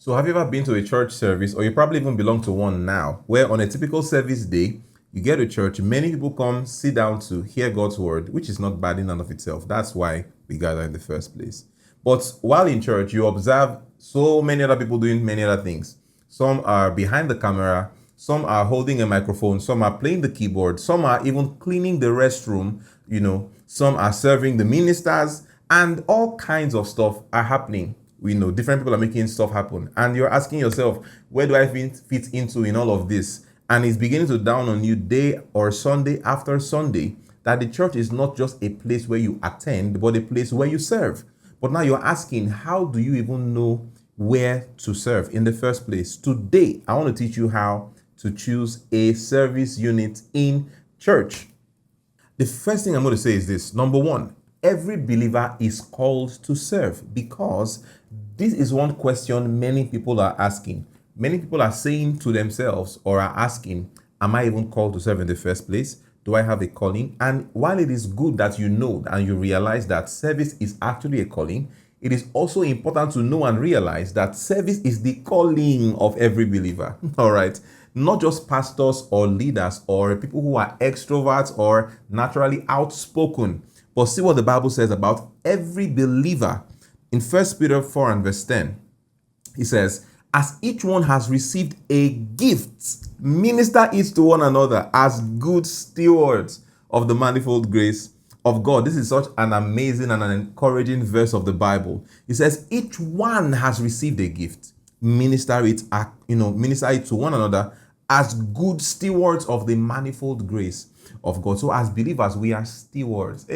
So have you ever been to a church service, or you probably even belong to one now, where on a typical service day, you get to church, many people come sit down to hear God's word, which is not bad in and of itself. That's why we gather in the first place. But while in church, you observe so many other people doing many other things. Some are behind the camera, some are holding a microphone, some are playing the keyboard, some are even cleaning the restroom, some are serving the ministers, and all kinds of stuff are happening. We know different people are making stuff happen, and you're asking yourself, where do I fit into in all of this? And it's beginning to dawn on you day or Sunday after Sunday that the church is not just a place where you attend, but a place where you serve. But now you're asking, how do you even know where to serve in the first place? Today, I want to teach you how to choose a service unit in church. The first thing I'm going to say is this. Number one, every believer is called to serve, because this is one question many people are asking. Many people are saying to themselves, or are asking, am I even called to serve in the first place? Do I have a calling? And while it is good that you know and you realize that service is actually a calling, it is also important to know and realize that service is the calling of every believer. All right. Not just pastors or leaders or people who are extroverts or naturally outspoken. But see what the Bible says about every believer. In 1 Peter 4 and verse 10, it says, as each one has received a gift, minister it to one another as good stewards of the manifold grace of God. This is such an amazing and an encouraging verse of the Bible. It says, each one has received a gift. Minister it to one another as good stewards of the manifold grace of God. So as believers, we are stewards.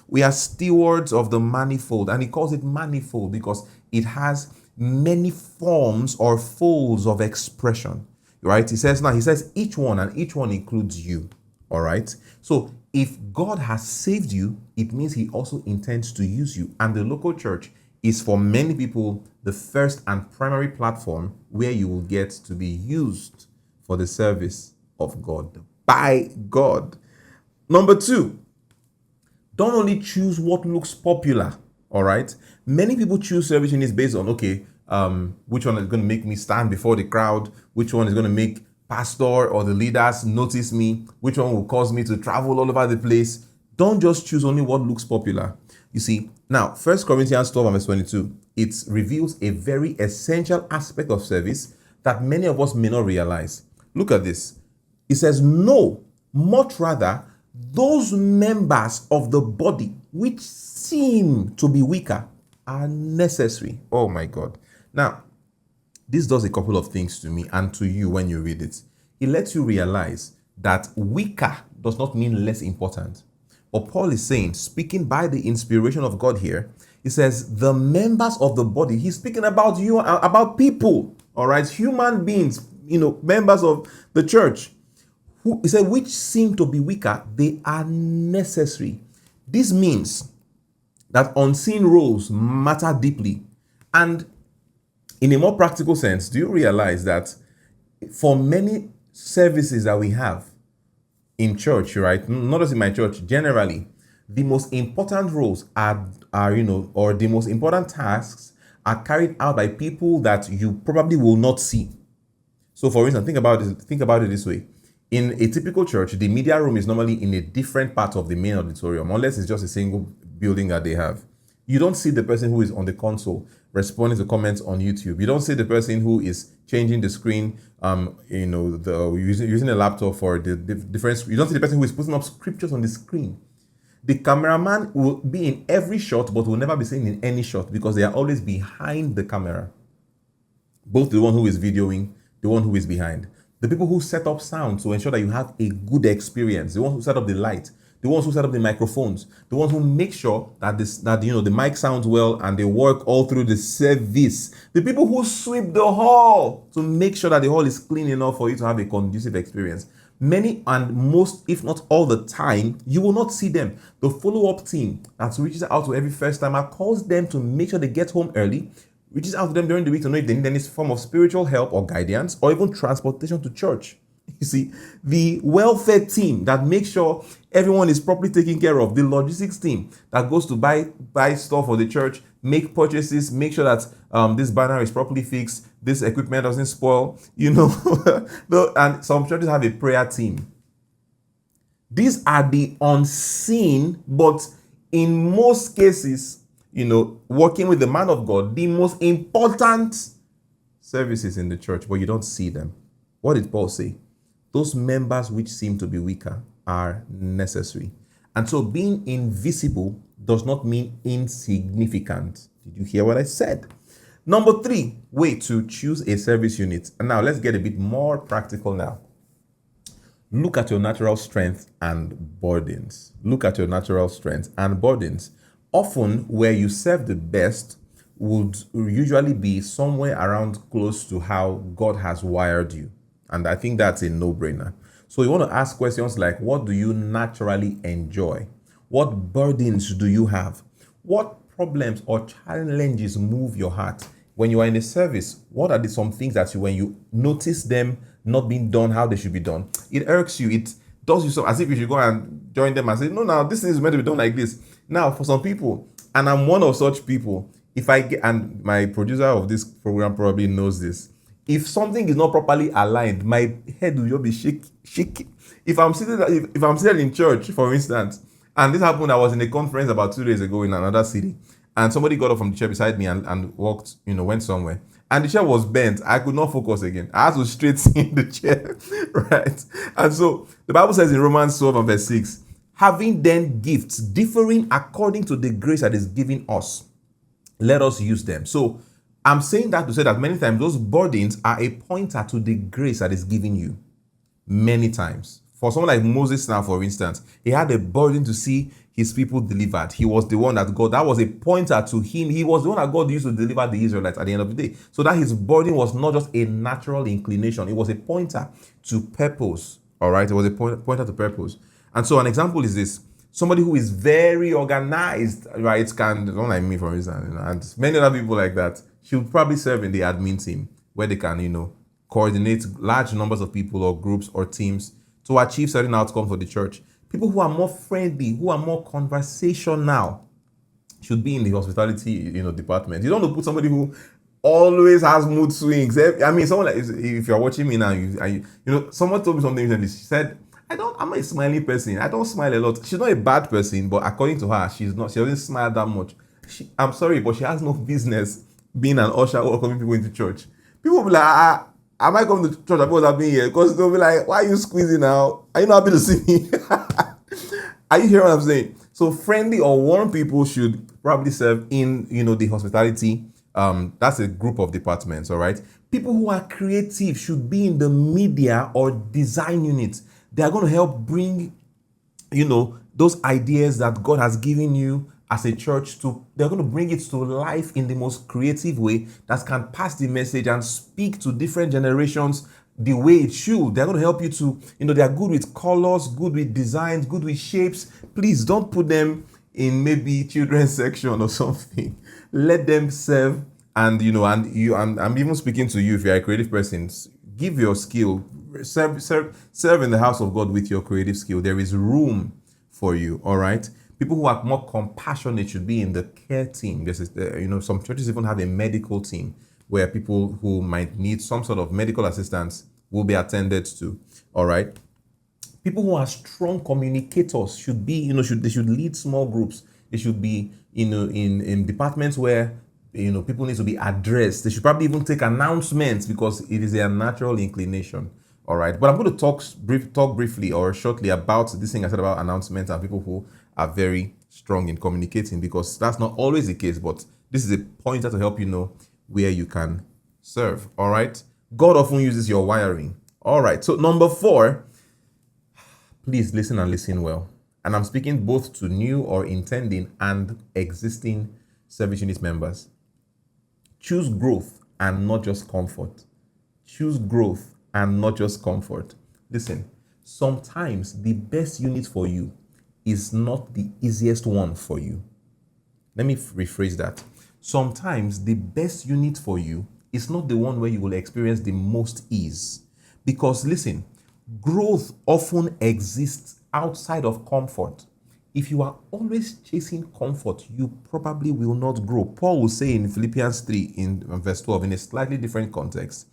We are stewards of the manifold, and he calls it manifold because it has many forms or folds of expression, right? He says each one, and each one includes you. All right. So if God has saved you, it means he also intends to use you. And the local church is, for many people, the first and primary platform where you will get to be used for the service of God, by God. Number two, don't only choose what looks popular. All right. Many people choose service units based on, which one is going to make me stand before the crowd? Which one is going to make pastor or the leaders notice me? Which one will cause me to travel all over the place? Don't just choose only what looks popular. You see, now, 1 Corinthians 12 and verse 22, it reveals a very essential aspect of service that many of us may not realize. Look at this. It says, no, much rather, those members of the body which seem to be weaker are necessary. Oh my God. Now, this does a couple of things to me and to you when you read it. It lets you realize that weaker does not mean less important. But Paul is saying, speaking by the inspiration of God here, he says the members of the body, he's speaking about you, about people, all right, human beings, members of the church. He said, which seem to be weaker, they are necessary. This means that unseen roles matter deeply. And in a more practical sense, do you realize that for many services that we have in church, right, not just in my church, generally, the most important roles or the most important tasks are carried out by people that you probably will not see. So for instance, think about it this way. In a typical church, the media room is normally in a different part of the main auditorium, unless it's just a single building that they have. You don't see the person who is on the console responding to comments on YouTube. You don't see the person who is changing the screen, using a laptop for the different. You don't see the person who is putting up scriptures on the screen. The cameraman will be in every shot, but will never be seen in any shot because they are always behind the camera. Both the one who is videoing, the one who is behind. The people who set up sound to ensure that you have a good experience, the ones who set up the light, the ones who set up the microphones, the ones who make sure that the mic sounds well and they work all through the service. The people who sweep the hall to make sure that the hall is clean enough for you to have a conducive experience. Many and most, if not all the time, you will not see them. The follow-up team that reaches out to every first timer calls them to make sure they get home early, reaches out to them during the week to know if they need any form of spiritual help or guidance or even transportation to church. You see, the welfare team that makes sure everyone is properly taken care of, the logistics team that goes to buy stuff for the church, make purchases, make sure that this banner is properly fixed, this equipment doesn't spoil, and some churches have a prayer team. These are the unseen, but in most cases, working with the man of God, the most important services in the church, but you don't see them. What did Paul say? Those members which seem to be weaker are necessary. And so being invisible does not mean insignificant. Did you hear what I said? Number 3, way to choose a service unit. And now let's get a bit more practical now. Look at your natural strength and burdens. Look at your natural strength and burdens. Often where you serve the best would usually be somewhere around close to how God has wired you. And I think that's a no-brainer. So you want to ask questions like, what do you naturally enjoy? What burdens do you have? What problems or challenges move your heart? When you are in a service, what are some things that when you notice them not being done how they should be done, it irks you, it does you so as if you should go and join them and say, no, now this is meant to be done like this. Now, for some people, and I'm one of such people, if I get, and my producer of this program probably knows this, if something is not properly aligned, my head will just be shaky. If I'm seated in church, for instance, and this happened, I was in a conference about 2 days ago in another city, and somebody got up from the chair beside me and walked, went somewhere. And the chair was bent. I could not focus again. I had to straighten the chair, right? And so the Bible says in Romans 12 and verse 6, having then gifts differing according to the grace that is given us, let us use them. So I'm saying that to say that many times those burdens are a pointer to the grace that is given you. Many times. For someone like Moses now, for instance, he had a burden to see his people delivered. He was the one that was a pointer to him. He was the one that God used to deliver the Israelites at the end of the day. So that his burden was not just a natural inclination. It was a pointer to purpose. All right. It was a pointer to purpose. And so an example is this. Somebody who is very organized, right? Someone like me, for instance, and many other people like that, should probably serve in the admin team where they can, coordinate large numbers of people or groups or teams to achieve certain outcomes for the church. People who are more friendly, who are more conversational, should be in the hospitality, department. You don't want to put somebody who always has mood swings. I mean, someone like, if you're watching me now, someone told me something recently. She said, I'm not a smiling person. I don't smile a lot. She's not a bad person, but according to her, she doesn't smile that much. I'm sorry, but she has no business being an usher or welcoming people into church. People will be like, am I coming to church because I've been here? Because they'll be like, why are you squeezing now? Are you not happy to see me? Are you hearing what I'm saying? So friendly or warm people should probably serve in, the hospitality. That's a group of departments, all right? People who are creative should be in the media or design units. They are going to help bring, those ideas that God has given you as a church they're going to bring it to life in the most creative way that can pass the message and speak to different generations the way it should. They're going to help you to, they are good with colors, good with designs, good with shapes. Please don't put them in maybe children's section or something. Let them serve. And, I'm even speaking to you if you're a creative person. Give your skill, serve in the house of God with your creative skill. There is room for you, all right? People who are more compassionate should be in the care team. This is, some churches even have a medical team where people who might need some sort of medical assistance will be attended to. All right. People who are strong communicators should be, they should lead small groups. They should be, in departments where, people need to be addressed. They should probably even take announcements because it is their natural inclination. All right. But I'm going to talk briefly or shortly about this thing I said about announcements and people who are very strong in communicating, because that's not always the case, but this is a pointer to help you know where you can serve. All right. God often uses your wiring. All right. So number 4, please listen and listen well. And I'm speaking both to new or intending and existing service unit members. Choose growth and not just comfort. Choose growth and not just comfort. Listen, sometimes the best unit for you is not the easiest one for you. Let me rephrase that. Sometimes the best unit for you is not the one where you will experience the most ease. Because listen, growth often exists outside of comfort. If you are always chasing comfort, you probably will not grow. Paul will say in Philippians 3 in verse 12, in a slightly different context,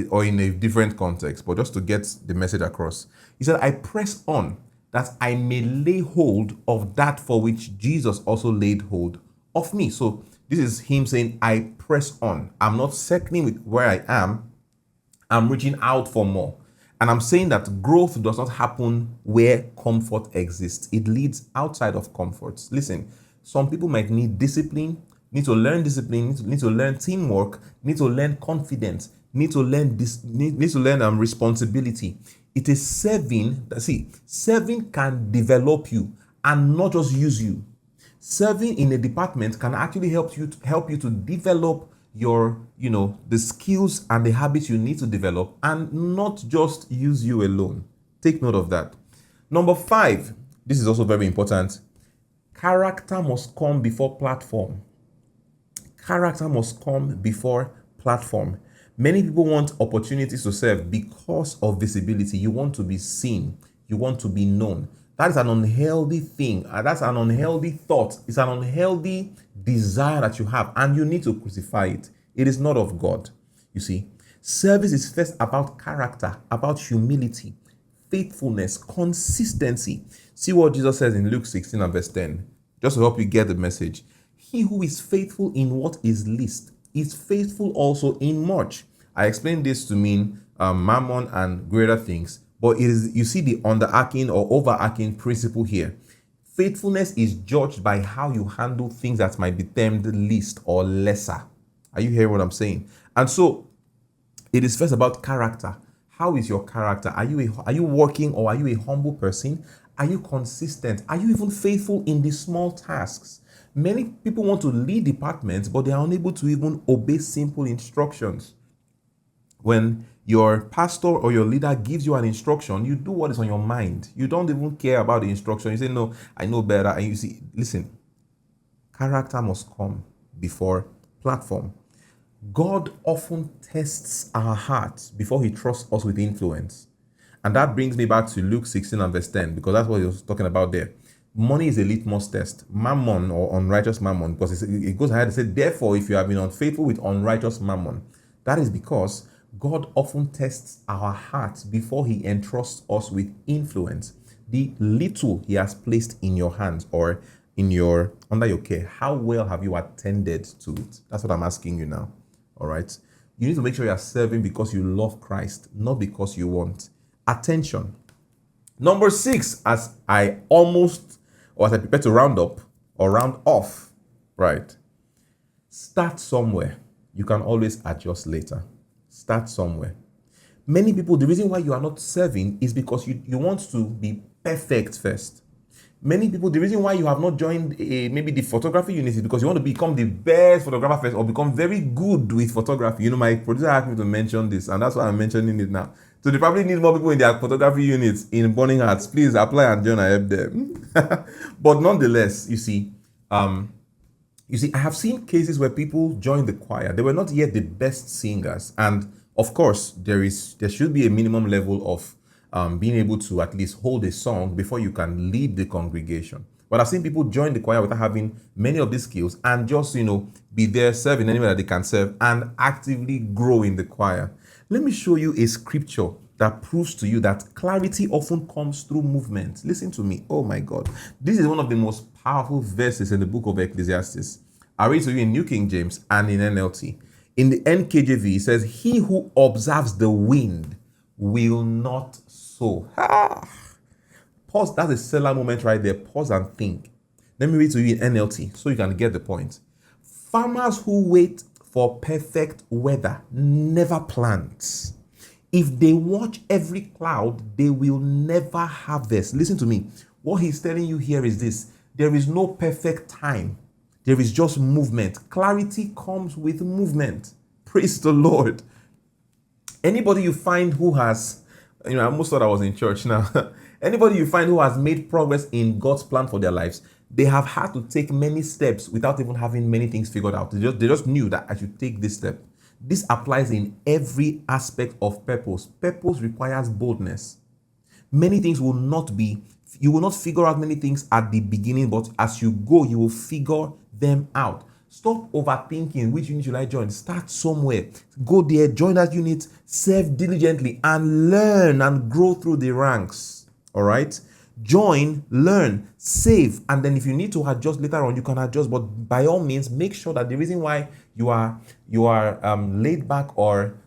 or in a different context, but just to get the message across. He said, I press on that I may lay hold of that for which Jesus also laid hold of me. So this is him saying, I press on. I'm not settling with where I am. I'm reaching out for more. And I'm saying that growth does not happen where comfort exists. It leads outside of comfort. Listen, some people might need discipline, need to learn discipline, need to learn teamwork, need to learn confidence, need to learn responsibility. It is serving. See, serving can develop you and not just use you. Serving in a department can actually help you to develop your, the skills and the habits you need to develop, and not just use you alone. Take note of that. Number 5, this is also very important. Character must come before platform. Character must come before platform. Many people want opportunities to serve because of visibility. You want to be seen. You want to be known. That is an unhealthy thing. That's an unhealthy thought. It's an unhealthy desire that you have, and you need to crucify it. It is not of God. You see, service is first about character, about humility, faithfulness, consistency. See what Jesus says in Luke 16 and verse 10, just to help you get the message. He who is faithful in what is least is faithful also in much. I explained this to mean mammon and greater things. But it is, you see, the underarching or overarching principle here. Faithfulness is judged by how you handle things that might be termed least or lesser. Are you hearing what I'm saying? And so it is first about character. How is your character? Are you working, or are you a humble person? Are you consistent? Are you even faithful in the small tasks? Many people want to lead departments, but they are unable to even obey simple instructions. When your pastor or your leader gives you an instruction, you do what is on your mind. You don't even care about the instruction. You say, no, I know better. And you see, listen, character must come before platform. God often tests our hearts before he trusts us with influence. And that brings me back to Luke 16 and verse 10, because that's what he was talking about there. Money is a litmus test. Mammon, or unrighteous mammon, because it goes ahead and says, therefore, if you have been unfaithful with unrighteous mammon, that is because God often tests our hearts before he entrusts us with influence. The little he has placed in your hands or under your care, how well have you attended to it? That's what I'm asking you now. All right. You need to make sure you are serving because you love Christ, not because you want attention. Number 6, as I prepare to round up or round off, right? Start somewhere. You can always adjust later. Start somewhere. Many people, the reason why you are not serving is because you want to be perfect first. Many people, the reason why you have not joined maybe the photography unit is because you want to become the best photographer first, or become very good with photography. My producer asked me to mention this, and that's why I'm mentioning it now. So they probably need more people in their photography units in Burning Hearts. Please apply and join. I help them. But nonetheless, you see, I have seen cases where people joined the choir. They were not yet the best singers. And of course, there should be a minimum level of being able to at least hold a song before you can lead the congregation. But I've seen people join the choir without having many of these skills and just, be there serving anywhere that they can serve and actively grow in the choir. Let me show you a scripture that proves to you that clarity often comes through movement. Listen to me. Oh my God. This is one of the most powerful verses in the book of Ecclesiastes. I read to you in New King James and in NLT. In the NKJV, it says, he who observes the wind will not sow. Pause. That's a seller moment right there. Pause and think. Let me read to you in NLT so you can get the point. Farmers who wait for perfect weather never plant. If they watch every cloud, they will never harvest. Listen to me. What he's telling you here is this. There is no perfect time. There is just movement. Clarity comes with movement. Praise the Lord. Anybody you find who has, I almost thought I was in church now. Anybody you find who has made progress in God's plan for their lives, they have had to take many steps without even having many things figured out. They just knew that I should take this step. This applies in every aspect of purpose. Purpose requires boldness. Many things will not be You will not figure out many things at the beginning, but as you go, you will figure them out. Stop overthinking which unit should I join. Start somewhere. Go there, join that unit, serve diligently, and learn and grow through the ranks. All right? Join, learn, save, and then if you need to adjust later on, you can adjust. But by all means, make sure that the reason why you are laid back or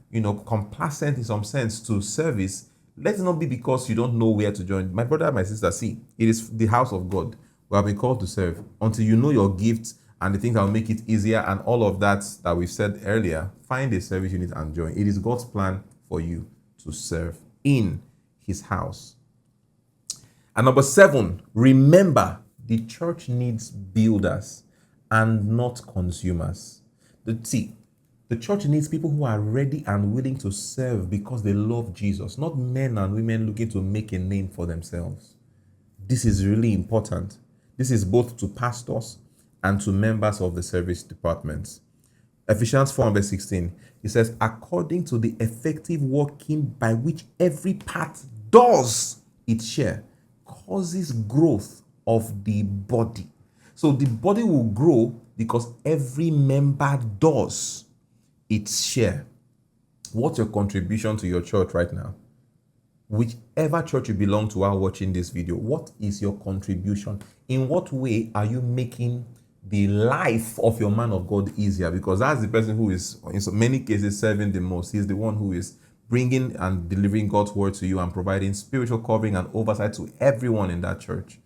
complacent in some sense to service, let it not be because you don't know where to join. My brother, my sister, see, it is the house of God. We have been called to serve. Until you know your gifts and the things that will make it easier and all of that we've said earlier, find a service unit and join. It is God's plan for you to serve in his house. And number 7, remember the church needs builders and not consumers. The church needs people who are ready and willing to serve because they love Jesus, not men and women looking to make a name for themselves. This is really important. This is both to pastors and to members of the service departments. Ephesians 4 verse 16, it says, according to the effective working by which every part does its share, causes growth of the body. So the body will grow because every member does its share. What's your contribution to your church right now? Whichever church you belong to while watching this video, what is your contribution? In what way are you making the life of your man of God easier? Because that's the person who is, in so many cases, serving the most. He's the one who is bringing and delivering God's word to you and providing spiritual covering and oversight to everyone in that church.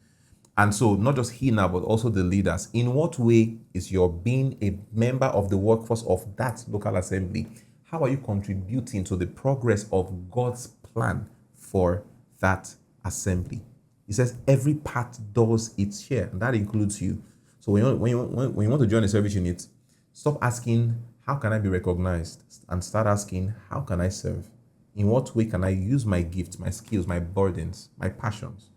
And so not just he now, but also the leaders. In what way is your being a member of the workforce of that local assembly? How are you contributing to the progress of God's plan for that assembly? He says every part does its share, and that includes you. So when you want to join a service unit, stop asking, how can I be recognized? And start asking, how can I serve? In what way can I use my gifts, my skills, my burdens, my passions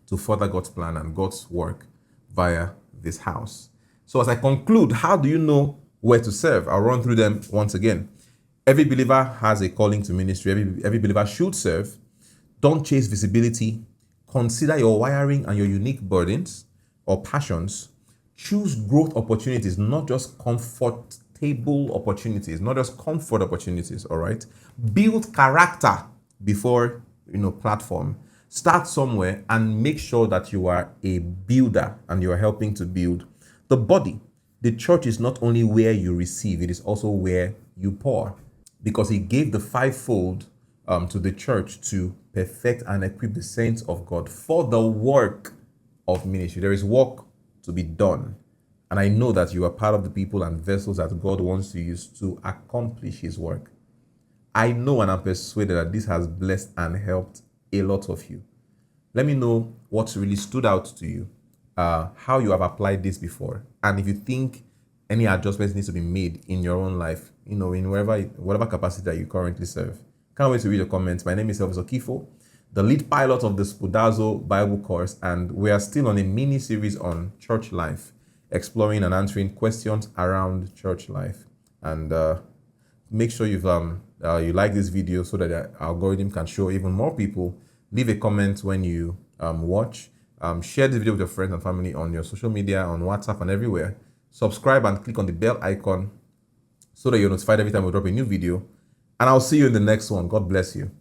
to further God's plan and God's work via this house? So as I conclude, how do you know where to serve? I'll run through them once again. Every believer has a calling to ministry. Every believer should serve. Don't chase visibility. Consider your wiring and your unique burdens or passions. Choose growth opportunities, not just comfortable opportunities, not just comfort opportunities, all right? Build character before, platform. Start somewhere and make sure that you are a builder and you are helping to build the body. The church is not only where you receive, it is also where you pour, because he gave the fivefold to the church to perfect and equip the saints of God for the work of ministry. There is work to be done. And I know that you are part of the people and vessels that God wants to use to accomplish his work. I know and I'm persuaded that this has blessed and helped a lot of you. Let me know what really stood out to you, how you have applied this before, and if you think any adjustments needs to be made in your own life, in whatever capacity that you currently serve. Can't wait to read your comments. My name is Elvis Okhifo, the lead pilot of the Spoudazo Bible course, and we are still on a mini series on church life, exploring and answering questions around church life. And make sure you like this video so that the algorithm can show even more people. Leave a comment when you watch. Share this video with your friends and family on your social media, on WhatsApp and everywhere. Subscribe and click on the bell icon so that you're notified every time we drop a new video. And I'll see you in the next one. God bless you.